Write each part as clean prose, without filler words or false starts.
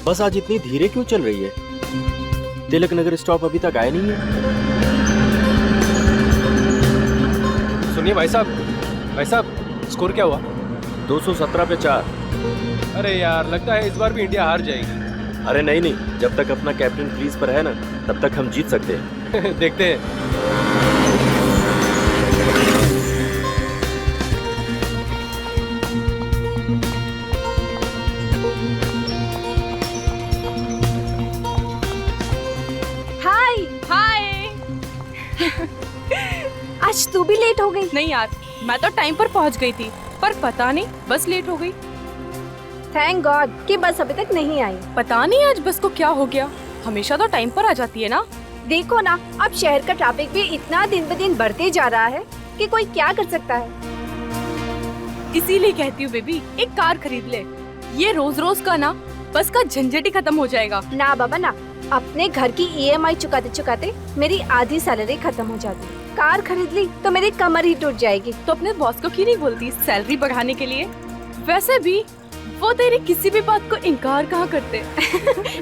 बस आज इतनी धीरे क्यों चल रही है? तिलक नगर स्टॉप अभी तक आया नहीं है। सुनिए भाई साहब, स्कोर क्या हुआ? 217 पे 4। अरे यार, लगता है इस बार भी इंडिया हार जाएगी। अरे नहीं, जब तक अपना कैप्टन क्रीज पर है ना, तब तक हम जीत सकते हैं। देखते हैं। हाय। आज तू भी लेट हो गई। नहीं यार, मैं तो टाइम पर पहुंच गई थी, पर पता नहीं बस लेट हो गई। थैंक गॉड कि बस अभी तक नहीं आई। पता नहीं आज बस को क्या हो गया, हमेशा तो टाइम पर आ जाती है ना। देखो ना, अब शहर का ट्रैफिक भी इतना दिन ब दिन बढ़ते जा रहा है कि कोई क्या कर सकता है। इसीलिए कहती हूँ बेबी, एक कार खरीद ले। ये रोज रोज का ना बस का झंझट ही खत्म हो जाएगा। ना बाबा ना, अपने घर की EMI चुकाते चुकाते मेरी आधी सैलरी खत्म हो जाती। कार खरीद ली तो मेरी कमर ही टूट जाएगी। तो अपने बॉस को क्यों नहीं बोलती सैलरी बढ़ाने के लिए? वैसे भी वो तेरी किसी भी बात को इनकार कहाँ करते।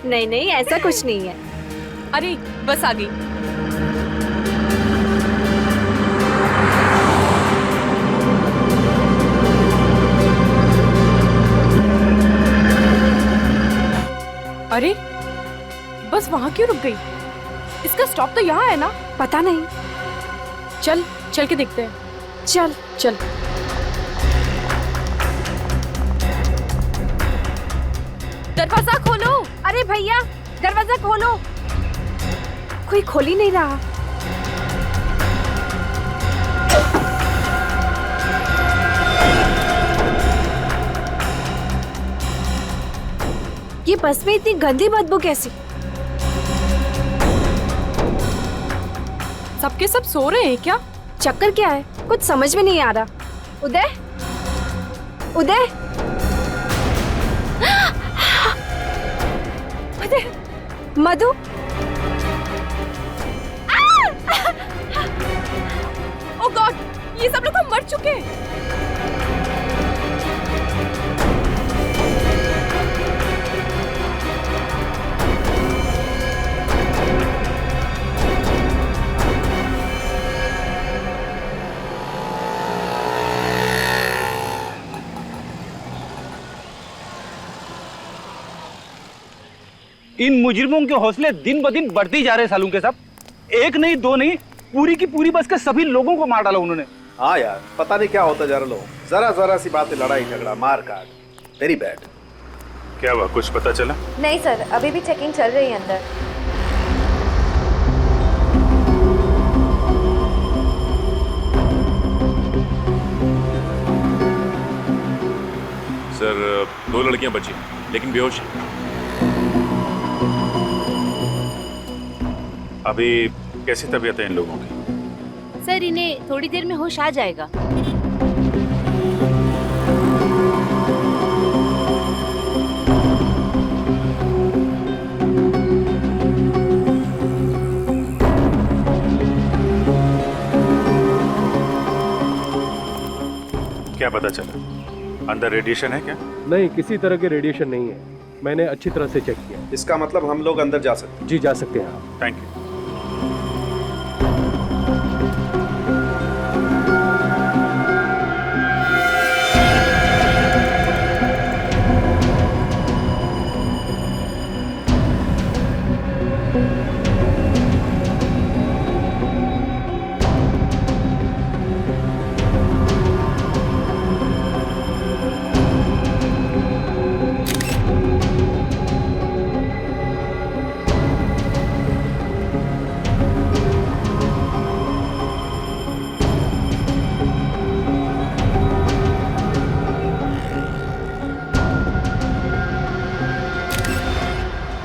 नहीं, ऐसा कुछ नहीं है। अरे बस आ गई। अरे बस वहाँ क्यों रुक गई? इसका स्टॉप तो यहाँ है ना? पता नहीं, चल के देखते हैं। चल। दरवाजा खोलो। अरे भैया, दरवाजा खोलो। कोई खोल ही नहीं रहा। ये बस में इतनी गंदी बदबू कैसी? सबके सब सो रहे हैं क्या? चक्कर क्या है, कुछ समझ में नहीं आ रहा। उदय मधु, ओह गॉड, ये सब लोग तो मर चुके हैं। इन मुजरिमों के हौसले दिन ब दिन बढ़ते ही जा रहे हैं सालू के साहब। एक नहीं, दो नहीं, पूरी की पूरी बस के सभी लोगों को मार डाला उन्होंने। हाँ यार, पता नहीं क्या होता जा रहा लोग, जरा सी बात है, लड़ाई झगड़ा मार काट, वेरी बैड। क्या हुआ, कुछ पता चला? नहीं सर, अभी भी चेकिंग चल रही है अंदर। सर 2 लड़कियां बची लेकिन बेहोश हैं। अभी कैसी तबीयत है इन लोगों की? सर इन्हें थोड़ी देर में होश आ जाएगा। क्या पता चला? अंदर रेडिएशन है क्या? नहीं, किसी तरह के रेडिएशन नहीं है, मैंने अच्छी तरह से चेक किया। इसका मतलब हम लोग अंदर जा सकते हैं? जी जा सकते हैं आप। Thank you.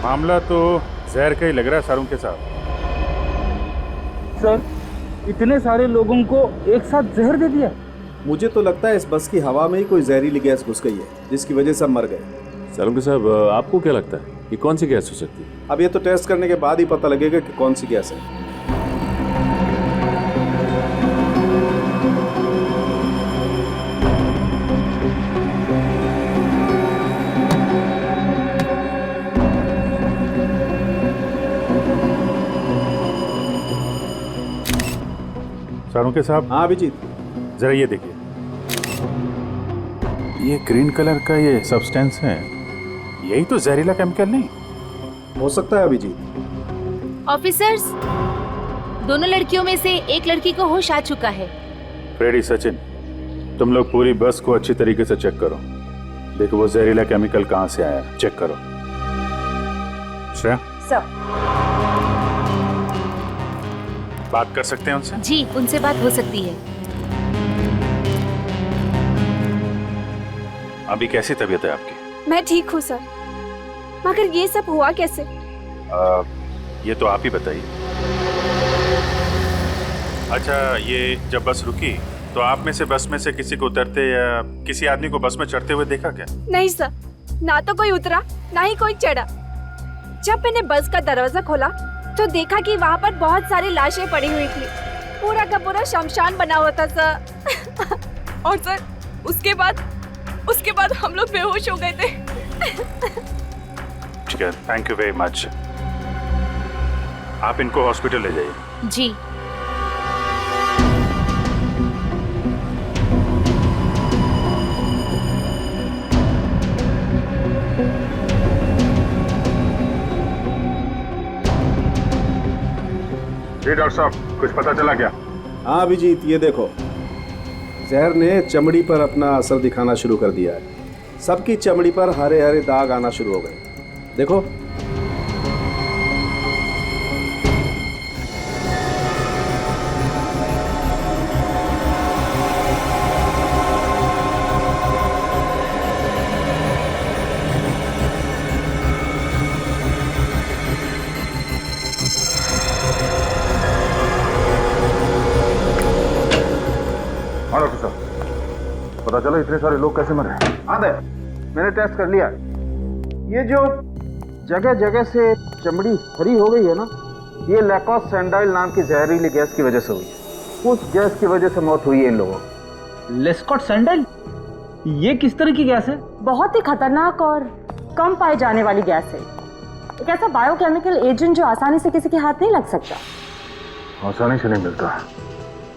मामला तो जहर का ही लग रहा है सारों के साथ। सर, इतने सारे लोगों को एक साथ जहर दे दिया। मुझे तो लगता है इस बस की हवा में ही कोई जहरीली गैस घुस गई है, जिसकी वजह से सब मर गए। सालुंके साहब, आपको क्या लगता है ये कौन सी गैस हो सकती है? अब ये तो टेस्ट करने के बाद ही पता लगेगा कि कौन सी गैस है। सालुंके साहब। हाँ अभिजीत, जरा ये देखिए, ये ग्रीन कलर का ये सब्सटेंस है, यही तो जहरीला केमिकल नहीं हो सकता है अभिजीत। ऑफिसर्स, दोनों लड़कियों में से एक लड़की को होश आ चुका है। फ्रेडी, सचिन, तुम लोग पूरी बस को अच्छी तरीके से चेक करो। देखो वो जहरीला केमिकल कहाँ से आया, चेक करो। श्रेया, सर। बात कर सकते हैं उनसे? जी, उनसे बात हो सकती है। अभी कैसी तबीयत है आपकी? मैं ठीक हूँ सर, मगर ये सब हुआ कैसे? ये तो आप ही बताइए। अच्छा, ये जब बस रुकी तो आप में से बस में से किसी को उतरते या किसी आदमी को बस में चढ़ते हुए देखा क्या? नहीं सर, ना तो कोई उतरा ना ही कोई चढ़ा। जब मैंने बस का दरवाजा खोला तो देखा कि वहाँ पर बहुत सारी लाशें पड़ी हुई थी। पूरा का पूरा शमशान बना हुआ था सर। और सर उसके बाद हम लोग बेहोश हो गए थे। ठीक है, थैंक यू वेरी मच। आप इनको हॉस्पिटल ले जाइए। जी। जी डॉक्टर साहब, कुछ पता चला क्या? हाँ अभिजीत, ये देखो, जहर ने चमड़ी पर अपना असर दिखाना शुरू कर दिया है। सबकी चमड़ी पर हरे हरे दाग आना शुरू हो गए। देखो, हाँ डॉक्टर साहब, पता चला इतने सारे लोग कैसे मरे? हाँ दे, मैंने टेस्ट कर लिया। ये जो जगह जगह से चमड़ी हरी हो गई है ना, ये लैकोस सैंडाइल नाम की जहरीली गैस की वजह से हुई है। उस गैस की वजह से मौत हुई है इन लोगों की। लेस्कॉट सैंडल, ये किस तरह की गैस है? बहुत ही खतरनाक और कम पाई जाने वाली गैस है। एक ऐसा बायोकेमिकल एजेंट जो आसानी से किसी के हाथ नहीं लग सकता। आसानी से नहीं मिलता।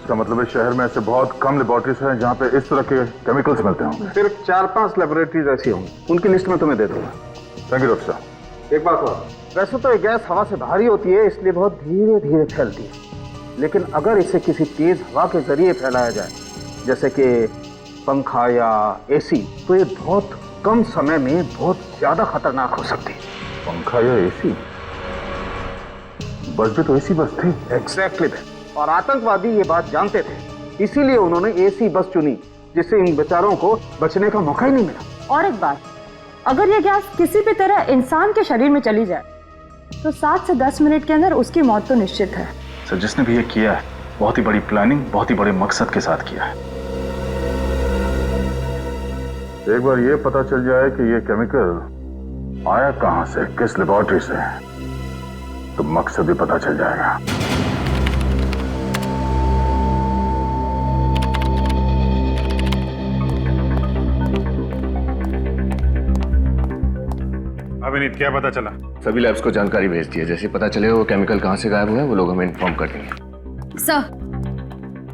इसका मतलब है शहर में ऐसे बहुत कम लेबोरेटरीज हैं जहाँ पे इस तरह के केमिकल्स मिलते होंगे। सिर्फ 4-5 लेबोरेटरीज ऐसी होंगी, उनकी लिस्ट में तुम्हें दे दूंगा। थैंक यू डॉक्टर साहब। एक बात और, वैसे तो ये गैस हवा से भारी होती है, इसलिए बहुत धीरे धीरे फैलती है। लेकिन अगर इसे किसी तेज हवा के जरिए फैलाया जाए, जैसे कि पंखा या एसी, तो ये बहुत कम समय में बहुत ज्यादा खतरनाक हो सकती है। पंखा या एसी? बस भी तो एसी बस थी। एग्जैक्टली। और आतंकवादी ये बात जानते थे, इसीलिए उन्होंने एसी बस चुनी, जिससे इन बेचारों को बचने का मौका ही नहीं मिला। और एक बात, अगर ये गैस किसी भी तरह इंसान के शरीर में चली जाए तो 7 से 10 मिनट के अंदर उसकी मौत तो निश्चित है। सर, जिसने भी ये किया है बहुत ही बड़ी प्लानिंग, बहुत ही बड़े मकसद के साथ किया है। एक बार ये पता चल जाए कि ये केमिकल आया कहां से, किस लेबोरेटरी से, तो मकसद भी पता चल जाएगा। अभिनीत, क्या पता चला? सभी लैब्स को जानकारी भेज दी है। जैसे पता चले वो केमिकल कहाँ से गायब हुआ है, वो लोग हमें इन्फॉर्म कर देंगे।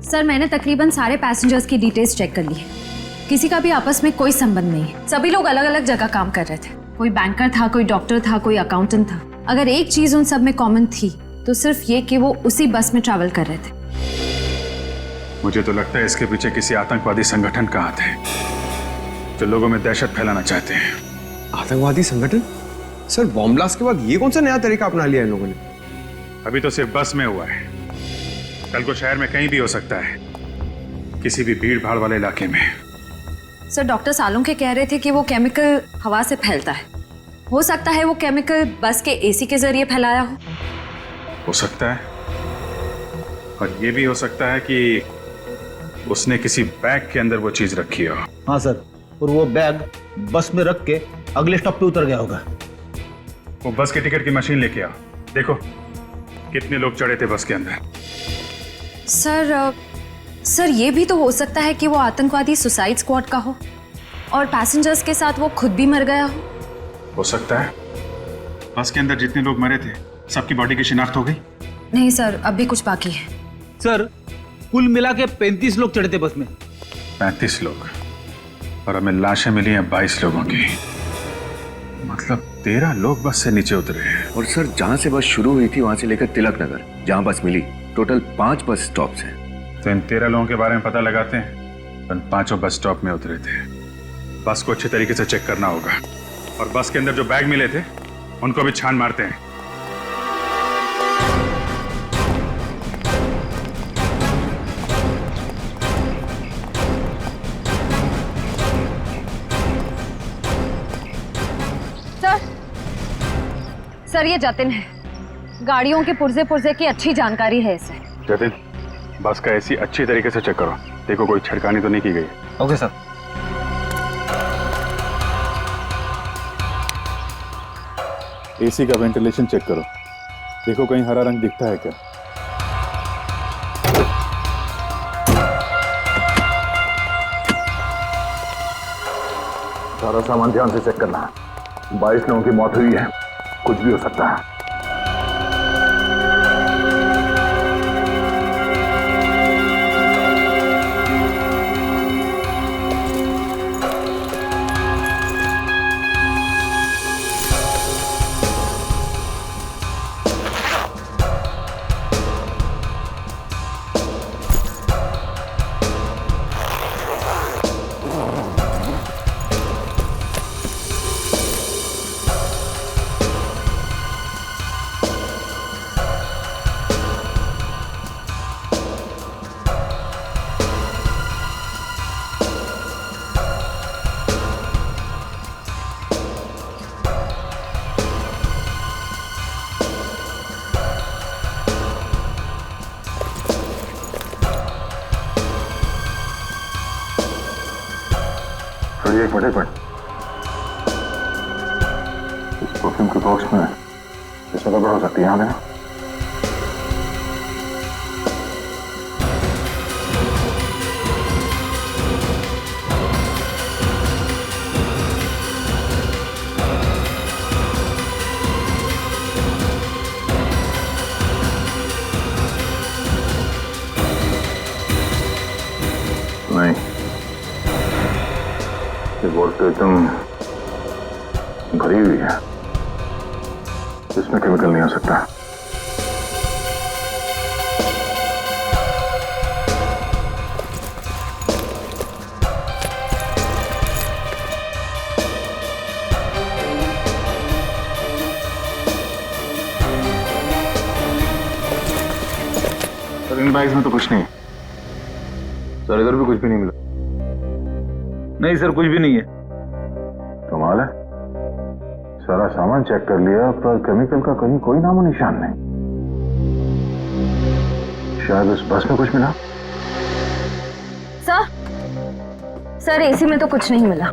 सर मैंने तकरीबन सारे पैसेंजर्स की डिटेल्स चेक कर ली है। किसी का भी आपस में कोई संबंध नहीं है। सभी लोग अलग अलग जगह काम कर रहे थे। कोई बैंकर था, कोई डॉक्टर था, कोई अकाउंटेंट था। अगर एक चीज उन सब में कॉमन थी तो सिर्फ ये कि वो उसी बस में ट्रैवल कर रहे थे। मुझे तो लगता है इसके पीछे किसी आतंकवादी संगठन का हाथ है जो लोगों में दहशत फैलाना चाहते हैं। आतंकवादी संगठन? सर, बॉम्ब ब्लास्ट के बाद ये कौन सा नया तरीका अपना लिया इन लोगों ने? अभी तो सिर्फ बस में हुआ है, कल को शहर में कहीं भी हो सकता है, किसी भी भीड़ भाड़ वाले इलाके में। सर, डॉक्टर सालुंके कह रहे थे कि वो केमिकल हवा से फैलता है। हो सकता है वो केमिकल बस के एसी के जरिए फैलाया हो सकता है, और ये भी हो सकता है कि उसने किसी बैग के अंदर वो चीज रखी हो। हाँ सर, और वो बैग बस में रख के अगले स्टॉप पे उतर गया होगा। वो बस के टिकट की मशीन लेके आओ, देखो कितने लोग चढ़े थे बस के अंदर। सर ये भी तो हो सकता है कि वो आतंकवादी सुसाइड स्क्वाड का हो और पैसेंजर्स के साथ वो खुद भी मर गया हो सकता है। बस के अंदर जितने लोग मरे थे सबकी बॉडी की शिनाख्त हो गई? नहीं सर, अब भी कुछ बाकी है। सर, कुल मिला के 35 लोग चढ़े थे बस में। 35 लोग, और हमें लाशें मिली हैं 22 लोगों की। मतलब 13 लोग बस से नीचे उतरे हैं। और सर, जहाँ से बस शुरू हुई थी वहां से लेकर तिलक नगर जहाँ बस मिली, टोटल 5 बस स्टॉप्स हैं। तो इन 13 लोगों के बारे में पता लगाते हैं। उन 5 बस स्टॉप में उतरे थे। बस को अच्छे तरीके से चेक करना होगा, और बस के अंदर जो बैग मिले थे उनको भी छान मारते हैं। सर ये जतिन है, गाड़ियों के पुर्जे पुर्जे की अच्छी जानकारी है इसे। जतिन, बस का एसी अच्छी तरीके से चेक करो, देखो कोई छिड़कानी तो नहीं की गई। Okay sir. एसी का वेंटिलेशन चेक करो, देखो कहीं हरा रंग दिखता है क्या। सारा सामान ध्यान से चेक करना है। 22 लोगों की मौत हुई है, कुछ भी हो सकता है। एक मिनट, इस परफ्यूम के बॉक्स में इसमें गड़बड़ हो सकती है। यहाँ देना। नहीं, ये बोल तो एकदम भरी हुई है, इसमें केमिकल नहीं हो सकता। सर, इन बैग्स में तो कुछ नहीं है। सर, इधर भी कुछ भी नहीं मिला। नहीं सर, कुछ भी नहीं है। कमाल है, सारा सामान चेक कर लिया पर केमिकल का कहीं कोई नामो निशान नहीं। शायद उस बस में कुछ मिला। सर एसी में तो कुछ नहीं मिला।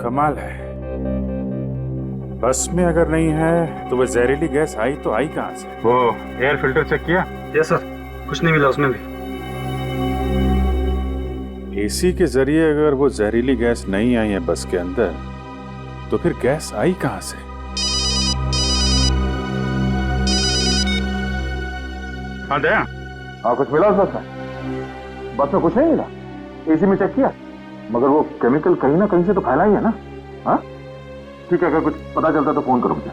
कमाल है, बस में अगर नहीं है तो वो जहरीली गैस आई तो आई कहां से? वो एयर फिल्टर चेक किया? यस सर, कुछ नहीं मिला उसमें भी। एसी के जरिए अगर वो जहरीली गैस नहीं आई है बस के अंदर, तो फिर गैस आई कहां से? हाँ दया, हाँ कुछ मिला उस बस में? बस में कुछ नहीं मिला। एसी में चेक किया, मगर वो केमिकल कहीं ना कहीं से तो फैला ही है ना। हाँ ठीक है, अगर कुछ पता चलता तो फोन करो मुझे।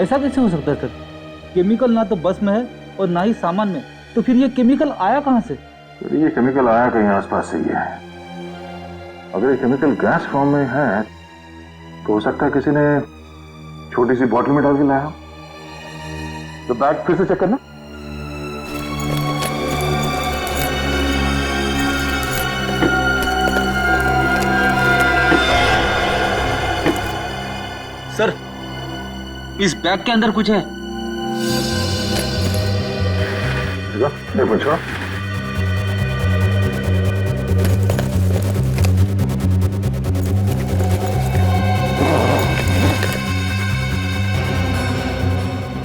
ऐसा कैसे हो सकता है सर? केमिकल ना तो बस में है और ना ही सामान में, तो फिर ये केमिकल आया कहां से? ये केमिकल आया कहीं आसपास से ही है। अगर ये केमिकल गैस फॉर्म में है तो हो सकता है किसी ने छोटी सी बॉटल में डाल के लाया। तो बैग फिर से चेक करना। सर, इस बैग के अंदर कुछ है। ये पूछो।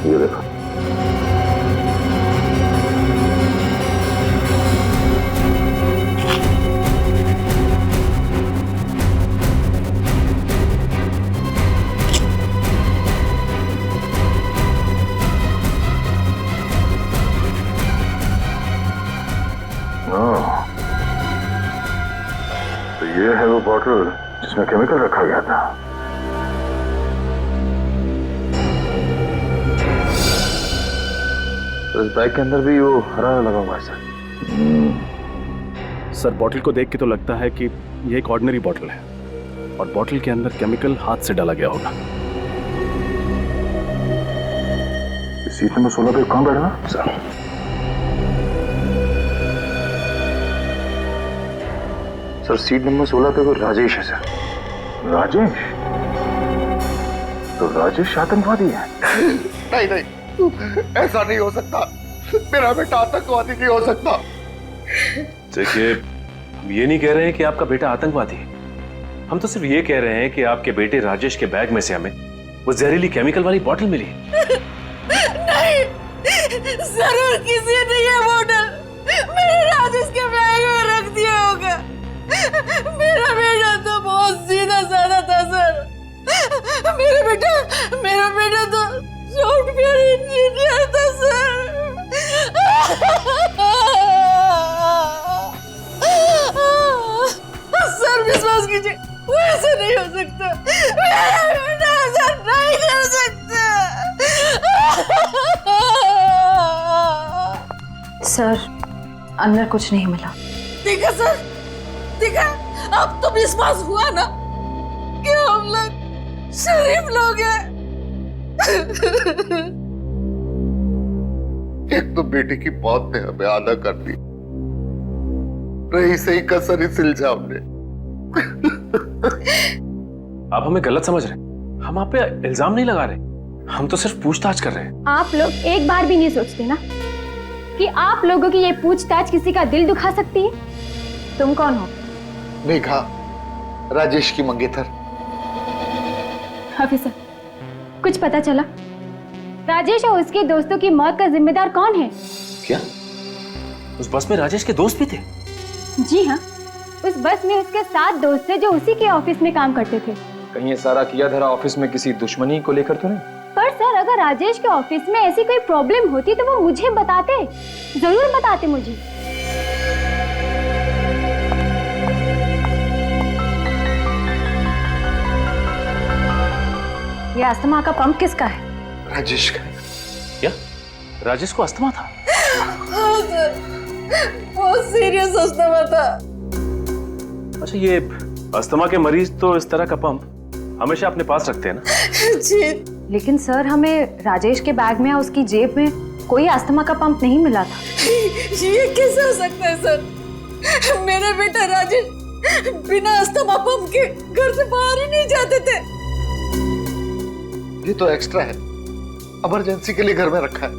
ये देखो, ये है वो बॉटल जिसमें केमिकल रखा गया था। तो इस बैग के अंदर भी वो हरा लगा हुआ है सर। सर बॉटल को देख के तो लगता है कि ये एक ऑर्डिनरी बॉटल है और बॉटल के अंदर केमिकल हाथ से डाला गया होगा। सीट नंबर 16 पे कौन बैठा सर? सर सीट नंबर 16 पे कोई राजेश है सर। राजेश? तो राजेश आतंकवादी है? नहीं नहीं, ऐसा नहीं हो सकता। मेरा बेटा आतंकवादी नहीं हो सकता। देखिए, हम ये नहीं कह रहे हैं कि आपका बेटा आतंकवादी है। हम तो सिर्फ ये कह रहे हैं कि आपके बेटे राजेश के बैग में से हमें वो जहरीली केमिकल वाली बोतल मिली। नहीं, जरूर किसी ने ये बोतल मेरे राजेश के बैग में रख दिया होगा। मेरा बेटा तो बहुत सीधा साधा था सर। मेरा बेटा तो सॉफ्टवेयर इंजीनियर था सर। सर विश्वास कीजिए, वो ऐसा नहीं हो सकता। मेरा बेटा ऐसा नहीं कर सकता। सर अंदर कुछ नहीं मिला। देखा सर, देखा, अब तो विश्वास हुआ ना कि हम लोग शरीफ लोग हैं। एक तो बेटे की मौत ने हमें आधा कर दी, रही सही कसर इस इल्जाम ने। आप हमें गलत समझ रहे हैं। हम आप पे इल्जाम नहीं लगा रहे, हम तो सिर्फ पूछताछ कर रहे हैं। आप लोग एक बार भी नहीं सोचते ना कि आप लोगों की ये पूछताछ किसी का दिल दुखा सकती है? तुम कौन हो? मेघा, राजेश की मंगेतर। ऑफिसर, कुछ पता चला? राजेश और उसके दोस्तों की मौत का जिम्मेदार कौन है? क्या उस बस में राजेश के दोस्त भी थे? जी हाँ, उस बस में उसके 7 दोस्त थे जो उसी के ऑफिस में काम करते थे। कहीं ये सारा किया धरा ऑफिस में किसी दुश्मनी को लेकर तो नहीं? पर सर, अगर राजेश के ऑफिस में ऐसी कोई प्रॉब्लम होती तो वो मुझे बताते, जरूर बताते मुझे। ये अस्थमा का पंप किसका है? राजेश का। क्या राजेश को अस्थमा था? हाँ सर, बहुत सीरियस अस्थमा था। अच्छा, ये अस्थमा के मरीज तो इस तरह का पंप हमेशा अपने पास रखते हैं ना? जी। लेकिन सर हमें राजेश के बैग में या उसकी जेब में कोई अस्थमा का पंप नहीं मिला था। ये कैसे हो सकता है सर? मेरा बेटा राजेश बिना अस्थमा पंप के घर से बाहर ही नहीं जाते थे। ये तो एक्स्ट्रा है, इमरजेंसी के लिए घर में रखा है।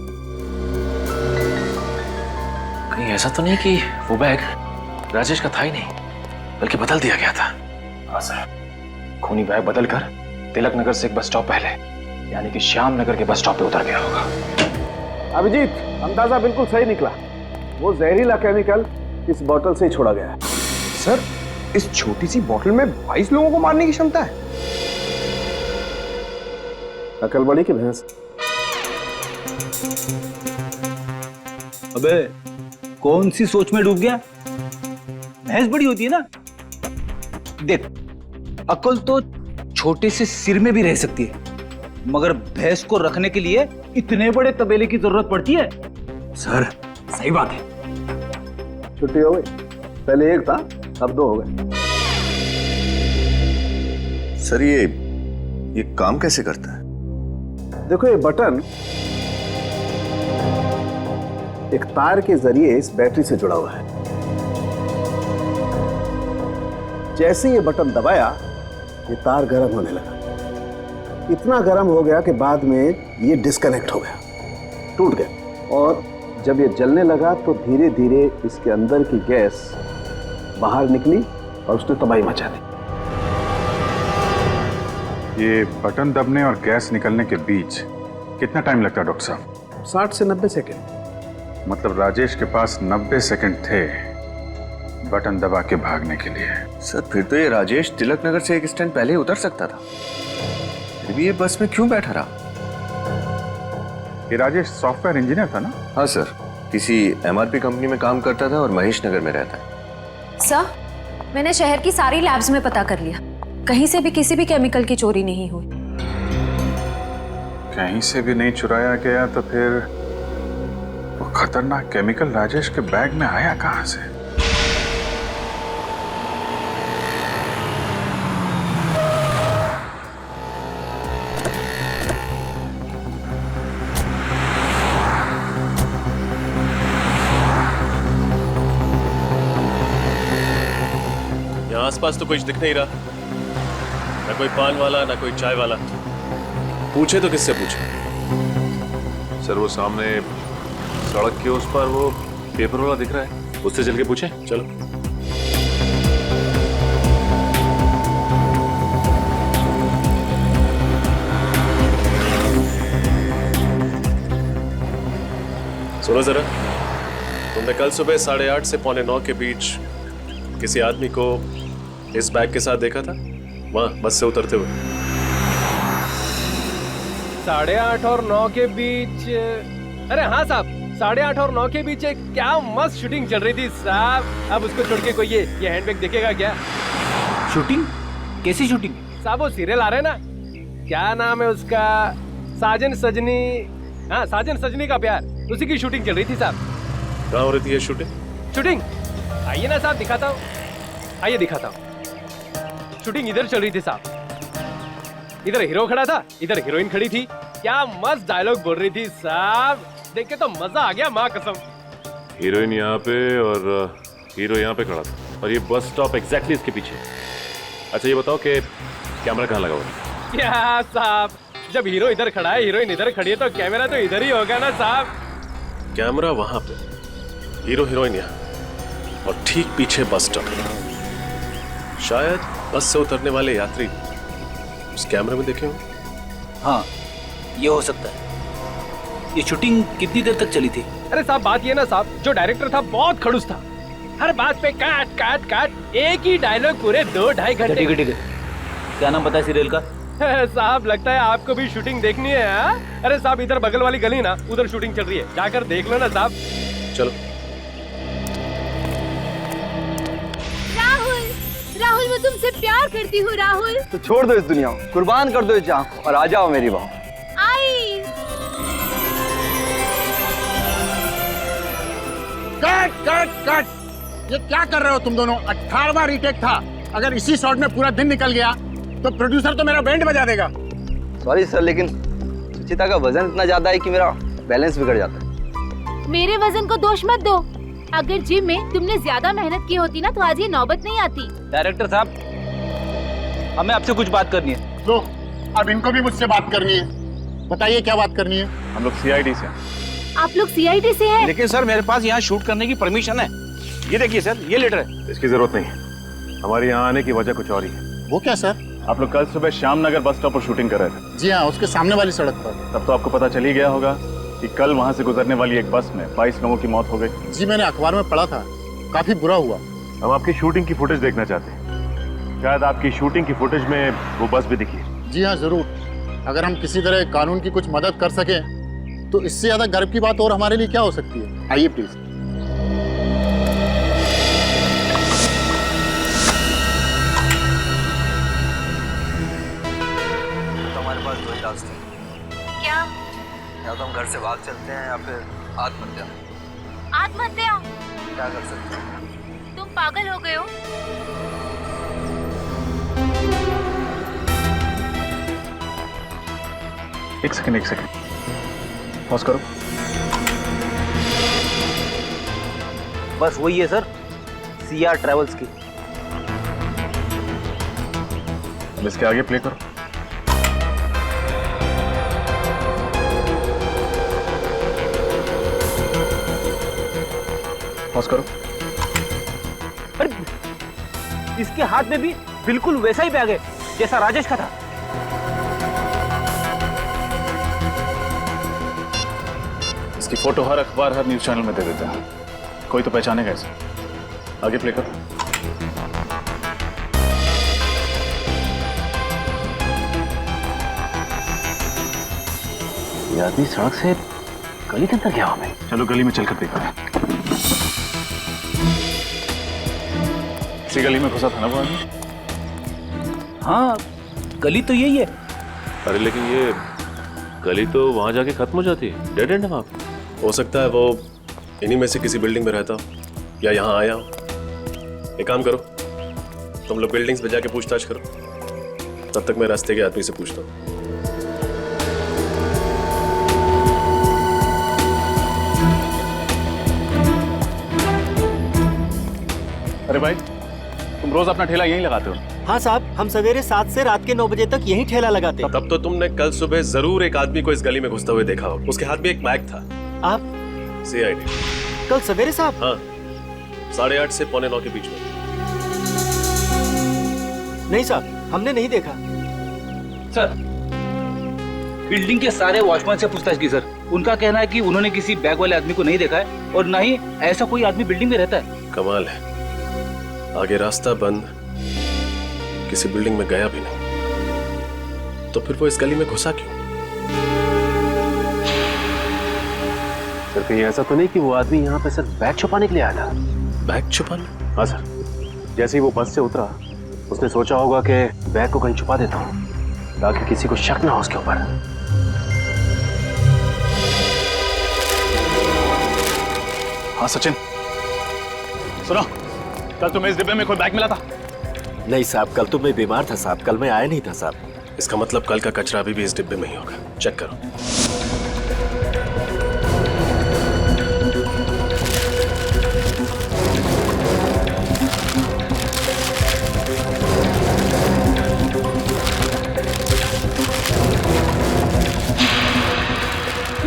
कहीं ऐसा तो नहीं कि वो बैग राजेश का था ही नहीं, बल्कि बदल दिया गया था? हाँ सर, खूनी बैग बदलकर तिलक नगर से एक बस स्टॉप पहले, यानी कि श्याम नगर के बस स्टॉप पे उतर गया होगा। अभिजीत, अंदाजा बिल्कुल सही निकला। वो जहरीला केमिकल इस बोतल से ही छोड़ा गया है। सर, इस छोटी सी बोतल में 22 लोगों को मारने की क्षमता है। अकल बड़ी की भैंस। अबे कौन सी सोच में डूब गया? भैंस बड़ी होती है ना। देख, अकल तो छोटे से सिर में भी रह सकती है, मगर भैंस को रखने के लिए इतने बड़े तबेले की जरूरत पड़ती है। सर सही बात है। छुट्टी हो गई, पहले एक था अब 2 हो गए। सर ये काम कैसे करता है? देखो, ये बटन एक तार के जरिए इस बैटरी से जुड़ा हुआ है। जैसे ये बटन दबाया, ये तार गर्म होने लगा। इतना गर्म हो गया कि बाद में ये डिस्कनेक्ट हो गया, टूट गया। और जब ये जलने लगा तो धीरे धीरे इसके अंदर की गैस बाहर निकली और उसने तबाही मचा दी। ये बटन दबने और गैस निकलने के बीच कितना टाइम लगता है डॉक्टर साहब? 60 से 90 सेकेंड। मतलब राजेश के पास 90 सेकंड थे बटन दबा के भागने के लिए। सर फिर तो ये राजेश तिलक नगर से एक स्टैंड पहले उतर सकता था, फिर भी ये बस में क्यों बैठा रहा? ये राजेश सॉफ्टवेयर इंजीनियर था ना? हाँ सर, किसी MRP कंपनी में काम करता था और महेश नगर में रहता है। सर, मैंने शहर की सारी लैब्स में पता कर लिया, कहीं से भी किसी भी केमिकल की चोरी नहीं हुई। कहीं से भी नहीं चुराया गया तो फिर वो खतरनाक केमिकल राजेश के बैग में आया कहां से? यहाँ आसपास तो कुछ दिख नहीं रहा, ना कोई पान वाला ना कोई चाय वाला। पूछे तो किससे पूछे? सर वो सामने सड़क के उस पर वो पेपर वाला दिख रहा है, उससे चल के पूछे। चलो। सुनो जरा, तुमने कल सुबह 8:30 से 8:45 के बीच किसी आदमी को इस बैग के साथ देखा था, वहां बस से उतरते हुए? 8:30 और 9 के बीच? अरे हाँ साहब, 8:30 और 9 के बीच एक क्या मस्त शूटिंग चल रही थी साहब। अब उसको छोड़ के कोई ये हैंडबैग देखेगा क्या? शूटिंग? कैसी शूटिंग? साहब वो सीरियल आ रहा है ना, क्या नाम है उसका, साजन सजनी। हाँ, साजन सजनी का प्यार, उसी की शूटिंग चल रही थी साहब। कहाँ हो रही थी ये शूटिंग? शूटिंग आइए ना साहब, दिखाता हूँ, आइए दिखाता हूँ। शूटिंग इधर चल रही थी साहब, इधर हीरो खड़ा था, इधर हीरोइन खड़ी थी। क्या मस्त डायलॉग बोल रही थी साहब, देख के तो मजा आ गया, माँ कसम। हीरोइन यहाँ पे और हीरो यहाँ पे खड़ा था, और ये बस स्टॉप एग्जैक्टली इसके पीछे। अच्छा ये बताओ कि कैमरा कहाँ लगा हुआ है? क्या साहब, जब हीरो इधर खड़ा है, हीरोइन इधर खड़ी है, तो कैमरा तो इधर ही होगा ना साहब। कैमरा वहां पे, हीरो हीरोइन यहाँ, और ठीक पीछे बस स्टॉप। शायद बस से उतरने वाले यात्री उस कैमरे में देखे हों। हाँ, ये हो सकता है। ये शूटिंग कितनी देर तक चली थी? अरे साहब बात ये ना साहब, जो डायरेक्टर था बहुत खड़ूस था, हर बात पे काट काट काट, एक ही डायलॉग पूरे 2-2.5 घंटे। ठीक है, क्या नाम पता है सीरियल का? साहब लगता है आपको भी शूटिंग देखनी है। हाँ? अरे साहब इधर बगल वाली गली ना, उधर शूटिंग चल रही है, जाकर देख लो ना साहब। चलो। राहुल, राहुल मैं तुमसे प्यार करती हूँ राहुल। तो छोड़ दो इस दुनिया को, कुर्बान कर दो इस जान को और आ जाओ मेरी बहू। आई। कट कट कट, ये क्या कर रहे हो तुम दोनों? 18वां रीटेक था, अगर इसी शॉट में पूरा दिन निकल गया तो प्रोड्यूसर तो मेरा बैंड बजा देगा। सॉरी सर, लेकिन सुचिता का वजन इतना ज्यादा है कि मेरा बैलेंस बिगड़ जाता है। मेरे वजन को दोष मत दो, अगर जिम में तुमने ज्यादा मेहनत की होती ना तो आज ये नौबत नहीं आती। डायरेक्टर साहब, हमें आपसे कुछ बात करनी है। लो, अब इनको भी मुझसे बात करनी है। बताइए क्या बात करनी है? हम लोग सीआईडी से। आप लोग सीआईडी से हैं? लेकिन सर मेरे पास यहाँ शूट करने की परमिशन है। ये देखिए सर, ये लेटर है। इसकी जरूरत नहीं है, हमारे यहाँ आने की वजह कुछ और ही है। वो क्या सर? आप लोग कल सुबह श्याम नगर बस स्टॉप पर शूटिंग कर रहे थे। जी हाँ, उसके सामने वाली सड़क पर। तब तो आपको पता चल ही गया होगा कि कल वहां से गुजरने वाली एक बस में 22 लोगों की मौत हो गई। जी मैंने अखबार में पढ़ा था, काफी बुरा हुआ। हम आपकी शूटिंग की फुटेज देखना चाहते हैं, शायद आपकी शूटिंग की फुटेज में वो बस भी दिखी। जी हाँ जरूर, अगर हम किसी तरह कानून की कुछ मदद कर सके तो इससे ज्यादा गर्व की बात और हमारे लिए क्या हो सकती है। आइए प्लीज। हमारे पास दो ही रास्ते हैं। क्या? या तो हम घर से भाग चलते हैं या फिर आत्महत्या। आत्महत्या? क्या कर सकते हैं? तुम पागल हो गए हो? एक सेकंड पॉज करो। बस वही है सर, सीआर ट्रेवल्स की। अब इसके आगे प्ले करो। पॉज करो। अरे इसके हाथ में भी बिल्कुल वैसा ही बैग है जैसा राजेश का था। इसकी फोटो हर अखबार, हर न्यूज चैनल में दे देते हैं, कोई तो पहचानेगा इसे। आगे प्ले करो। ये आदमी सड़क से गली के अंदर गया हमें। चलो गली में चलकर देखते हैं। इसी गली में घुसा था ना वो आदमी? हाँ, गली तो यही है। अरे लेकिन ये गली तो वहां जाके खत्म हो जाती है, डेड एंड है वहां। हो सकता है वो इन्हीं में से किसी बिल्डिंग में रहता हो या यहाँ आया हो। एक काम करो, तुम लोग बिल्डिंग्स पे जाके पूछताछ करो, तब तक मैं रास्ते के आदमी से पूछता हूँ। अरे भाई, तुम रोज अपना ठेला यहीं लगाते हो? हाँ साहब, हम सवेरे 7 से रात के 9 बजे तक यहीं ठेला लगाते हैं। तब तो तुमने कल सुबह जरूर एक आदमी को इस गली में घुसते हुए देखा हो। उसके हाथ में एक बैग था। आप? CID। कल सवेरे साहब? हाँ, 8:30 से 8:45 के बीच में। नहीं साहब, हमने नहीं देखा। सर, बिल्डिंग के सारे वॉचमैन से पूछताछ की सर। उनका कहना है कि उन्होंने किसी बैग वाले आदमी को नहीं देखा है और ना ही ऐसा कोई आदमी बिल्डिंग में रहता है। कमाल है, आगे रास्ता बंद, किसी बिल्डिंग में गया भी नहीं, तो फिर वो इस गली में घुसा क्यों? सर कहीं ऐसा तो नहीं कि वो आदमी यहाँ पे सिर्फ बैग छुपाने के लिए आया था? बैग छुपाने? हाँ सर, जैसे ही वो बस से उतरा उसने सोचा होगा कि बैग को कहीं छुपा देता हूँ ताकि किसी को शक ना हो उसके ऊपर। हाँ सचिन, सुनो, कल तुम्हें इस डिब्बे में कोई बैग मिला था? नहीं साहब, कल तो मैं बीमार था साहब, कल मैं आया नहीं था साहब। इसका मतलब कल का कचरा अभी भी इस डिब्बे में ही होगा। चेक करो।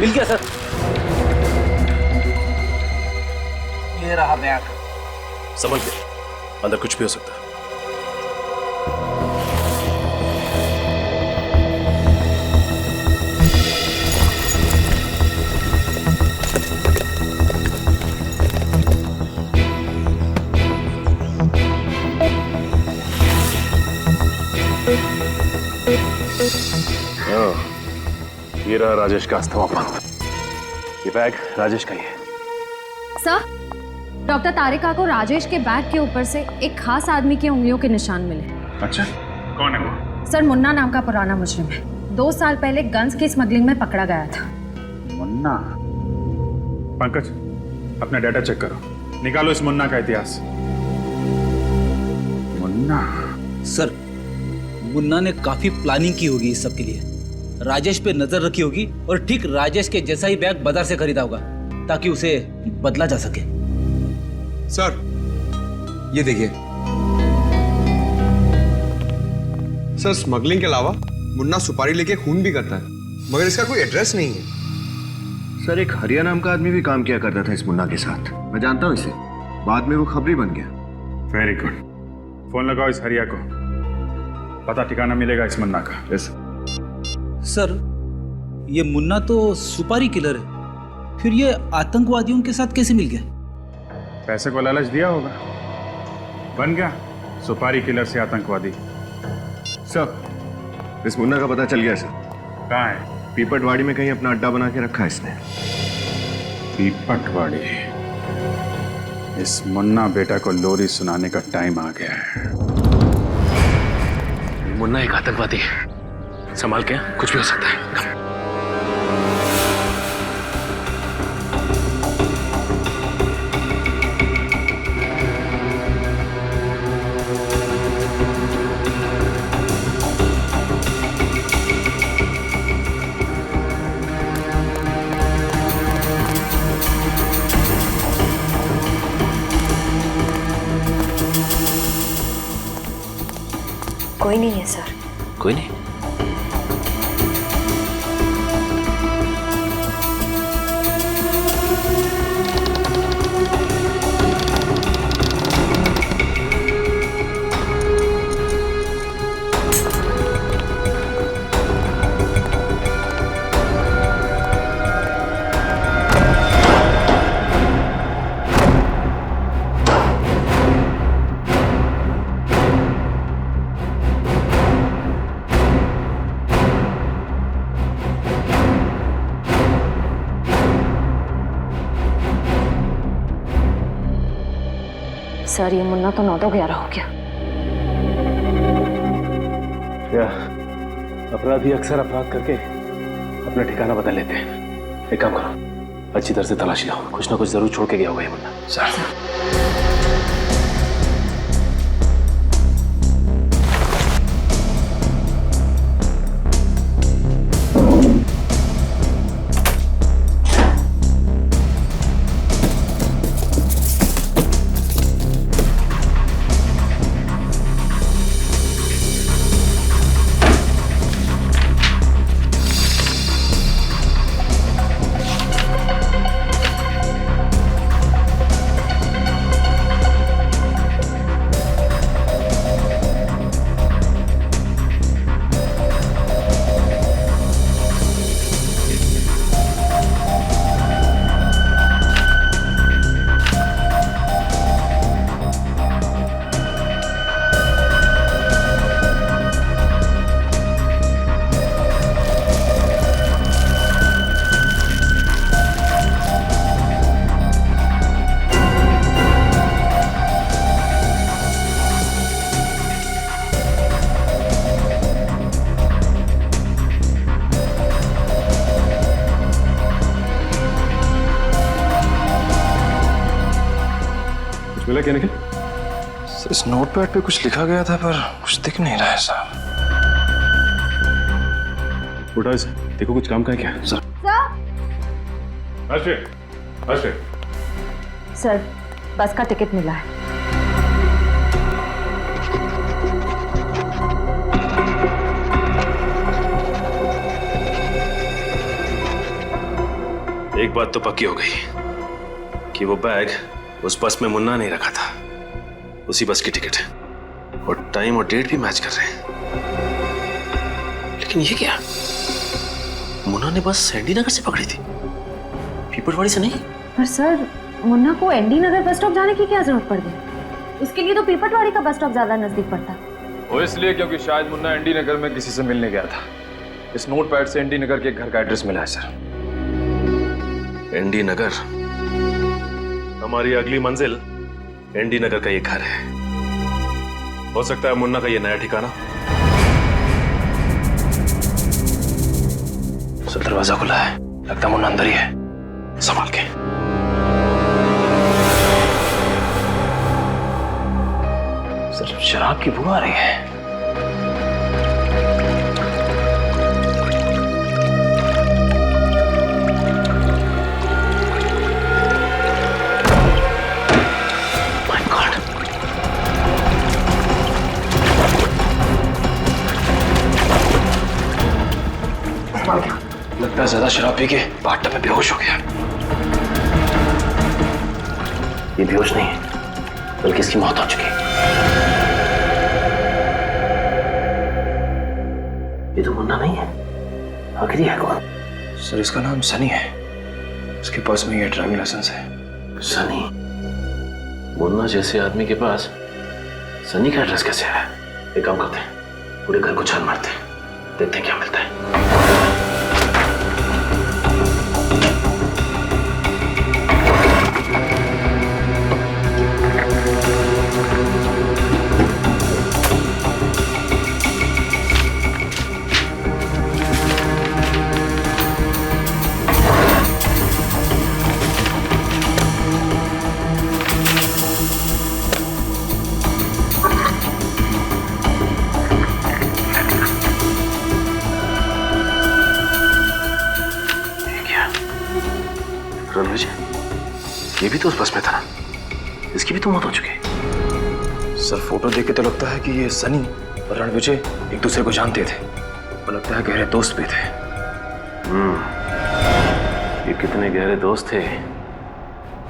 मिल गया सर। ये रहा बैग। संभल के, अंदर कुछ भी हो सकता है। ये रहा राजेश का अस्थमा पंथ। ये बैग राजेश का ही है। सर, डॉक्टर तारिका को राजेश के बैग के ऊपर से एक खास आदमी की उंगलियों के निशान मिले। अच्छा, कौन है वो? सर, मुन्ना नाम का पुराना मुजरिम है। 2 साल पहले गन्स की स्मगलिंग में पकड़ा गया था। मुन्ना? पंकज, अपना डाटा चेक करो, निकालो इस मुन्ना का इतिहास। मुन्ना? सर, मुन्ना ने काफी प्लानिंग की होगी इस सब के लिए। राजेश पे नजर रखी होगी और ठीक राजेश के जैसा ही बैग बाजार से खरीदा होगा ताकि उसे बदला जा सके। सर, ये देखिए। सर, स्मगलिंग के अलावा मुन्ना सुपारी लेके खून भी करता है, मगर इसका कोई एड्रेस नहीं है। सर, एक हरिया नाम का आदमी भी काम किया करता था इस मुन्ना के साथ। मैं जानता हूँ इसे, बाद में वो खबरी बन गया। वेरी गुड, फोन लगाओ इस हरिया को, पता ठिकाना मिलेगा इस मुन्ना का। यस सर, ये मुन्ना तो सुपारी किलर है, फिर ये आतंकवादियों के साथ कैसे मिल गया? पैसे को लालच दिया होगा, बन गया सुपारी किलर से आतंकवादी। सर, इस मुन्ना का पता चल गया सर। कहाँ है? पीपटवाड़ी में कहीं अपना अड्डा बना के रखा है इसने। पीपटवाड़ी? इस मुन्ना बेटा को लोरी सुनाने का टाइम आ गया है। मुन्ना एक आतंकवादी है, संभाल के, कुछ भी हो सकता है। कोई नहीं है सर। कोई नहीं? सर ये मुन्ना तो 9-11 हो गया। या अपराधी अक्सर अपराध करके अपना ठिकाना बदल लेते हैं। एक काम करो, अच्छी तरह से तलाशी लो, कुछ ना कुछ जरूर छोड़ के गया होगा ये मुन्ना। सर मिला क्या निखिल? इस नोटपैड पे कुछ लिखा गया था पर कुछ दिख नहीं रहा है साहब। उठा इसे, देखो कुछ काम का है क्या? सर सर बस का टिकट मिला है। एक बात तो पक्की हो गई कि वो बैग उस बस में मुन्ना नहीं रखा था, उसी बस की टिकट है और टाइम और डेट भी मैच कर रहे हैं। लेकिन ये क्या, मुन्ना ने बस सैंडी नगर से पकड़ी थी, पीपलवाड़ी से नहीं। पर सर मुन्ना को एनडी नगर बस स्टॉप जाने की क्या जरूरत पड़ गई? उसके लिए तो पीपलवाड़ी का बस स्टॉप ज्यादा नजदीक पड़ता। वो इसलिए क्योंकि शायद मुन्ना एनडी नगर में किसी से मिलने गया था। इस नोटपैड से एनडी नगर के एक घर का एड्रेस मिला है सर। एनडी नगर, हमारी अगली मंजिल एनडी नगर का ये घर है। हो सकता है मुन्ना का ये नया ठिकाना। सर दरवाजा खुला है, लगता है मुन्ना अंदर ही है, संभाल के। सर शराब की बू आ रही है। लगता है ज्यादा शराब पी के बाथटब में बेहोश हो गया। ये बेहोश नहीं है बल्कि इसकी मौत हो चुकी है। ये तो मुन्ना नहीं है, आखिर है कौन? सर इसका नाम सनी है, इसके पास में ये ड्राइविंग लाइसेंस है। सनी? मुन्ना जैसे आदमी के पास सनी का एड्रेस कैसे आया? एक काम करते हैं, पूरे घर को छान मारते हैं, देखते हैं क्या मिलता है। ये भी तो उस बस में था, इसकी भी तो मौत हो चुकी है। सर फोटो देख के तो लगता है कि ये सनी और रणविजय एक दूसरे को जानते थे और लगता है गहरे दोस्त भी थे। ये कितने गहरे दोस्त थे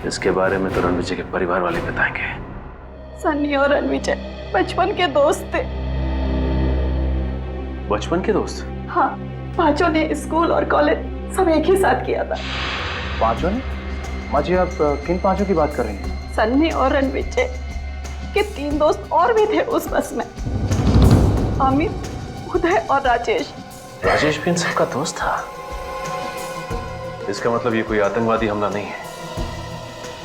इसके बारे में तो रणविजय के परिवार वाले बताएंगे। सनी और रणविजय बचपन के दोस्त थे। बचपन के दोस्त? हाँ, पांचों ने स्कूल और कॉलेज सब एक ही साथ किया था। पांचों ने? माँ जी आप किन पांचों की बात कर रही हैं? सन्नी और रणविजय के 3 दोस्त और भी थे उस बस में, अमित, उदय और राजेश। राजेश भी इन सबका दोस्त था? इसका मतलब ये कोई आतंकवादी हमला नहीं है,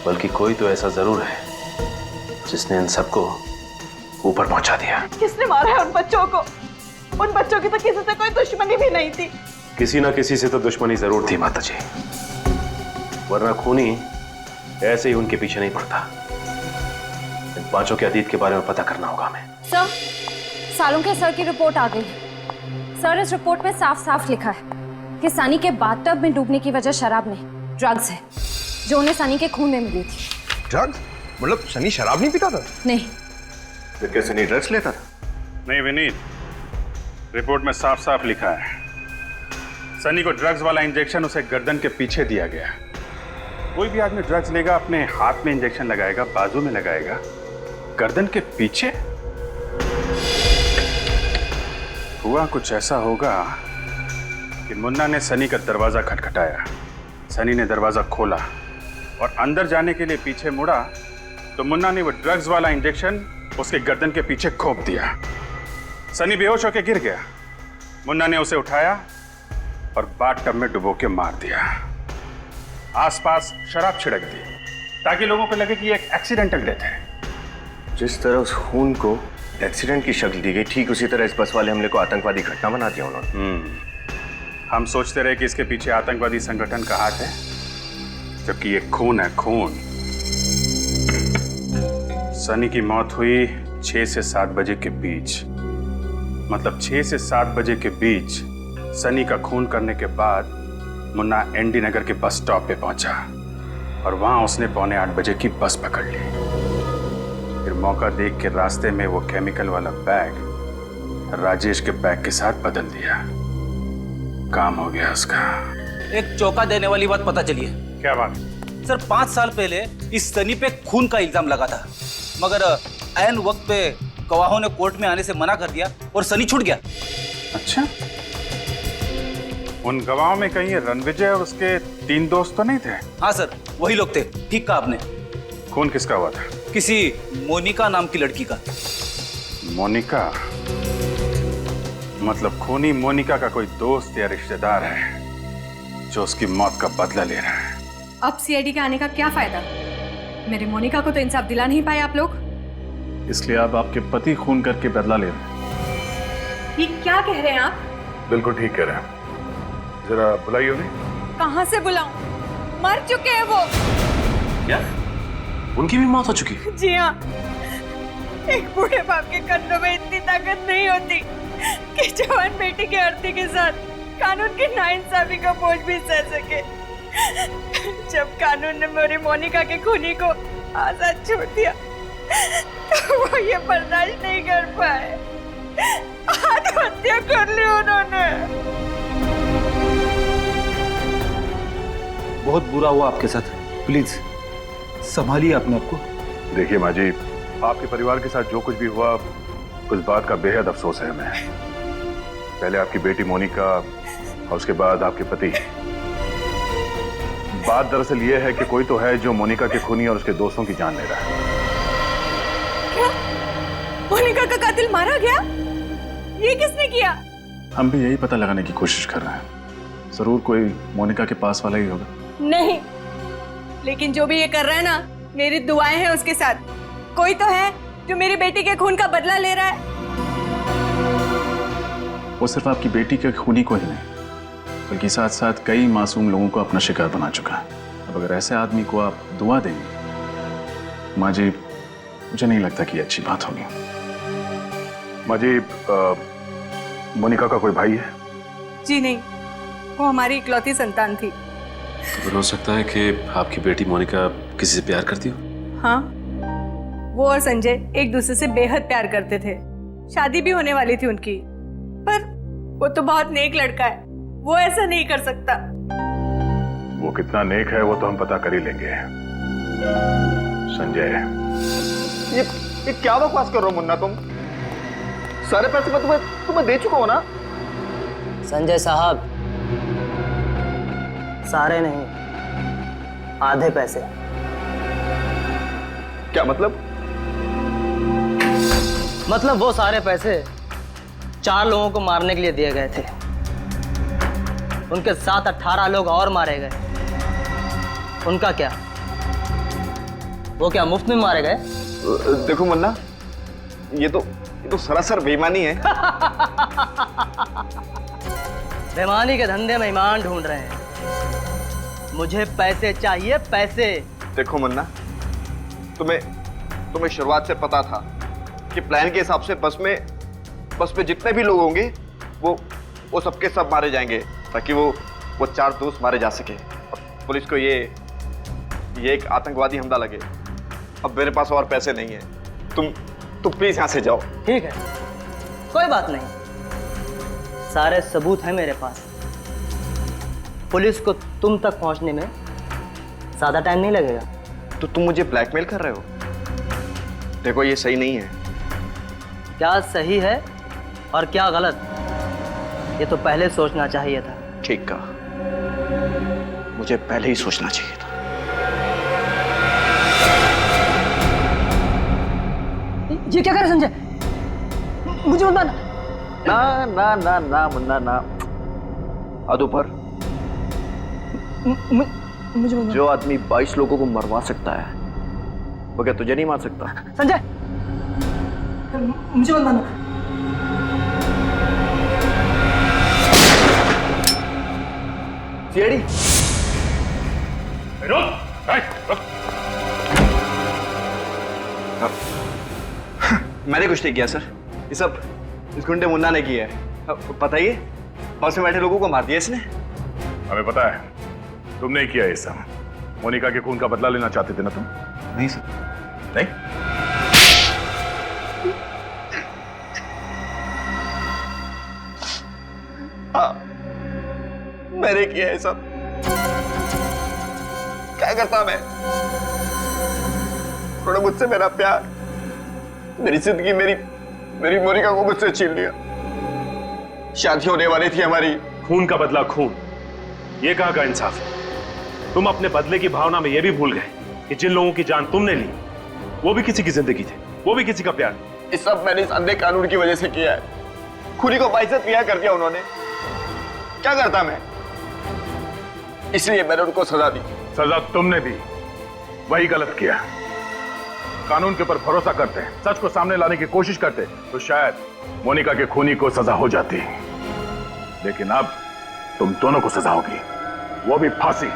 बल्कि कोई तो ऐसा जरूर है जिसने इन सबको ऊपर पहुंचा दिया। किसने मारा है उन बच्चों को? उन बच्चों की तो किसी से कोई दुश्मनी भी नहीं थी। किसी ना किसी से तो दुश्मनी जरूर थी माता जी, वरना खूनी ऐसे ही उनके पीछे नहीं पड़ता। इन पांचों के अतीत के बारे में पता करना होगा हमें। सर, सालुंखे सर की रिपोर्ट आ गई। सर, इस रिपोर्ट में साफ साफ लिखा है कि सनी के बाथटब में डूबने की वजह शराब नहीं, ड्रग्स है, जो उन्हें सनी के खून में मिली थी। ड्रग्स? मतलब सनी शराब नहीं पीता था? नहीं। फिर क्या सनी ड्रग्स लेता था? नहीं विनीत, रिपोर्ट में साफ साफ लिखा है सनी को ड्रग्स वाला इंजेक्शन उसे गर्दन के पीछे दिया गया। कोई भी आदमी ड्रग्स लेगा अपने हाथ में इंजेक्शन लगाएगा, बाजू में लगाएगा, गर्दन के पीछे? हुआ कुछ ऐसा होगा कि मुन्ना ने सनी का दरवाजा खटखटाया, सनी ने दरवाजा खोला और अंदर जाने के लिए पीछे मुड़ा तो मुन्ना ने वो ड्रग्स वाला इंजेक्शन उसके गर्दन के पीछे घोंप दिया। सनी बेहोश होकर गिर गया, मुन्ना ने उसे उठाया और बाथटब में डुबो के मार दिया। आसपास शराब छिड़क दी ताकि लोगों को लगे कि ये एक एक्सीडेंटल डेथ है। जिस तरह उस खून को एक्सीडेंट की शक्ल दी गई, ठीक उसी तरह इस बस वाले हमले को आतंकवादी घटना बना दिया उन्होंने। हम सोचते रहे कि इसके पीछे आतंकवादी संगठन का हाथ है, जबकि ये खून है, खून। सनी की मौत हुई 6 से 7 बजे के बीच, मतलब 6 से 7 बजे के बीच सनी का खून करने के बाद मुन्ना एनडी नगर के बस स्टॉप पे पहुंचा और वहां उसने 7:45 बजे की बस पकड़ ली। फिर मौका देख के रास्ते में वो केमिकल वाला बैग राजेश के बैग के साथ बदल दिया। काम हो गया उसका। एक चौंका देने वाली बात पता चली है। क्या बात? सर, 5 साल पहले इस सनी पे खून का इल्जाम लगा था, मगर ऐन वक्त पे गवाहों ने कोर्ट में आने से मना कर दिया और सनी छूट गया। अच्छा, उन गवाहों में कहीं रणविजय और उसके 3 दोस्त तो नहीं थे? हाँ सर, वही लोग थे। ठीक कहा आपने। खून किसका हुआ था? किसी मोनिका नाम की लड़की का। मोनिका? मतलब खूनी मोनिका का कोई दोस्त या रिश्तेदार है जो उसकी मौत का बदला ले रहा है। अब सीआईडी के आने का क्या फायदा? मेरे मोनिका को तो इंसाफ दिला नहीं पाए आप लोग। इसलिए आप आपके पति खून करके बदला ले रहे हैं। ये क्या कह रहे हैं आप? बिल्कुल ठीक कह रहे हैं। जरा बुलाइए उन्हें। कहाँ से बुलाऊं? मर चुके हैं वो। क्या? उनकी भी मौत हो चुकी? जी हाँ। एक बूढ़े बाप के कंधों में इतनी ताकत नहीं होती कि जवान बेटी की आरती के साथ कानून की नाइंसाफी का बोझ भी सह सके। जब कानून ने मेरी मोनिका के खूनी को आजाद छोड़ दिया तो वो ये बर्दाश्त नहीं कर पाए, आत्महत्या कर ली उन्होंने। बहुत बुरा हुआ आपके साथ, प्लीज संभालिए अपने आप को। देखिए माँ जी, आपके परिवार के साथ जो कुछ भी हुआ उस बात का बेहद अफसोस है हमें। पहले आपकी बेटी मोनिका और उसके बाद आपके पति। बात दरअसल ये है कि कोई तो है जो मोनिका के खूनी और उसके दोस्तों की जान ले रहा है। क्या? मोनिका का कातिल मारा गया? ये किसने किया? हम भी यही पता लगाने की कोशिश कर रहे हैं। जरूर कोई मोनिका के पास वाला ही होगा। नहीं, लेकिन जो भी ये कर रहा है ना, मेरी दुआएं हैं उसके साथ। कोई तो है जो मेरी बेटी के खून का बदला ले रहा है। वो सिर्फ आपकी बेटी के खूनी को ही नहीं, बल्कि साथ साथ कई मासूम लोगों को अपना शिकार बना चुका है। अब अगर ऐसे आदमी को आप दुआ देंगे, माँ जी, मुझे नहीं लगता कि ये अच्छी बात होगी। माँ जी, मोनिका का कोई भाई है? जी नहीं, वो हमारी इकलौती संतान थी। तो फिर हो सकता है कि आपकी बेटी मोनिका किसी से प्यार करती हो? हाँ, वो और संजय एक दूसरे से बेहद प्यार करते थे। शादी भी होने वाली थी उनकी, पर वो तो बहुत नेक लड़का है, वो ऐसा नहीं कर सकता। वो कितना नेक है वो तो हम पता कर ही लेंगे। संजय, ये क्या बकवास कर रहे हो मुन्ना तुम? सारे पैसे मैं तुम्हें दे चुका हूं ना? संजय साहब, सारे नहीं, आधे पैसे। क्या मतलब? मतलब वो सारे पैसे 4 लोगों को मारने के लिए दिए गए थे। उनके साथ 18 लोग और मारे गए। उनका क्या? वो क्या मुफ्त में मारे गए? देखो मुन्ना, ये तो सरासर बेईमानी है। बेईमानी के धंधे में ईमान ढूंढ रहे हैं। मुझे पैसे चाहिए, पैसे। देखो मुन्ना, तुम्हें शुरुआत से पता था कि प्लान के हिसाब से बस में जितने भी लोग होंगे वो सबके सब मारे जाएंगे, ताकि वो 4 दोस्त मारे जा सके। पुलिस को ये एक आतंकवादी हमला लगे। अब मेरे पास और पैसे नहीं है, तुम प्लीज यहां से जाओ। ठीक है, कोई बात नहीं, सारे सबूत हैं मेरे पास। पुलिस को तुम तक पहुंचने में ज्यादा टाइम नहीं लगेगा। तो तुम मुझे ब्लैकमेल कर रहे हो? देखो ये सही नहीं है। क्या सही है और क्या गलत, ये तो पहले सोचना चाहिए था। ठीक कहा, मुझे पहले ही सोचना चाहिए था। ये क्या कर रहे संजय? मुझे मत मारना। ना ना ना ना मुन्ना ना, अदुपर मुझे मत। जो आदमी 22 लोगों को मरवा सकता है वो क्या तुझे नहीं मार सकता? संजय, मुझे मत मारना। सीआईडी, मैंने कुछ नहीं किया सर, ये सब इस गुंडे मुन्ना ने किया है। बताइए, बस में बैठे लोगों को मार दिया इसने? हमें पता है तुमने ही किया ये सब। मोनिका के खून का बदला लेना चाहते थे ना तुम? नहीं सर। नहीं? हाँ, मैंने किया है सब। क्या करता मैं? थोड़ा मुझसे मेरा प्यार, मेरी जिंदगी, मेरी मोनिका को मुझसे छीन लिया। शादी होने वाली थी हमारी। खून का बदला खून, ये कहाँ का इंसाफ है? तुम अपने बदले की भावना में यह भी भूल गए कि जिन लोगों की जान तुमने ली वो भी किसी की जिंदगी थी, वो भी किसी का प्यार। ये सब मैंने इस अंधे कानून की वजह से किया है। खुली को बाइज्जत रिहा कर दिया उन्होंने। क्या करता मैं? इसलिए मैंने उनको सजा दी। सजा तुमने दी, वही गलत किया। कानून के ऊपर भरोसा करते, सच को सामने लाने की कोशिश करते तो शायद मोनिका के खूनी को सजा हो जाती, लेकिन अब तुम दोनों को सजा होगी, वो भी फांसी।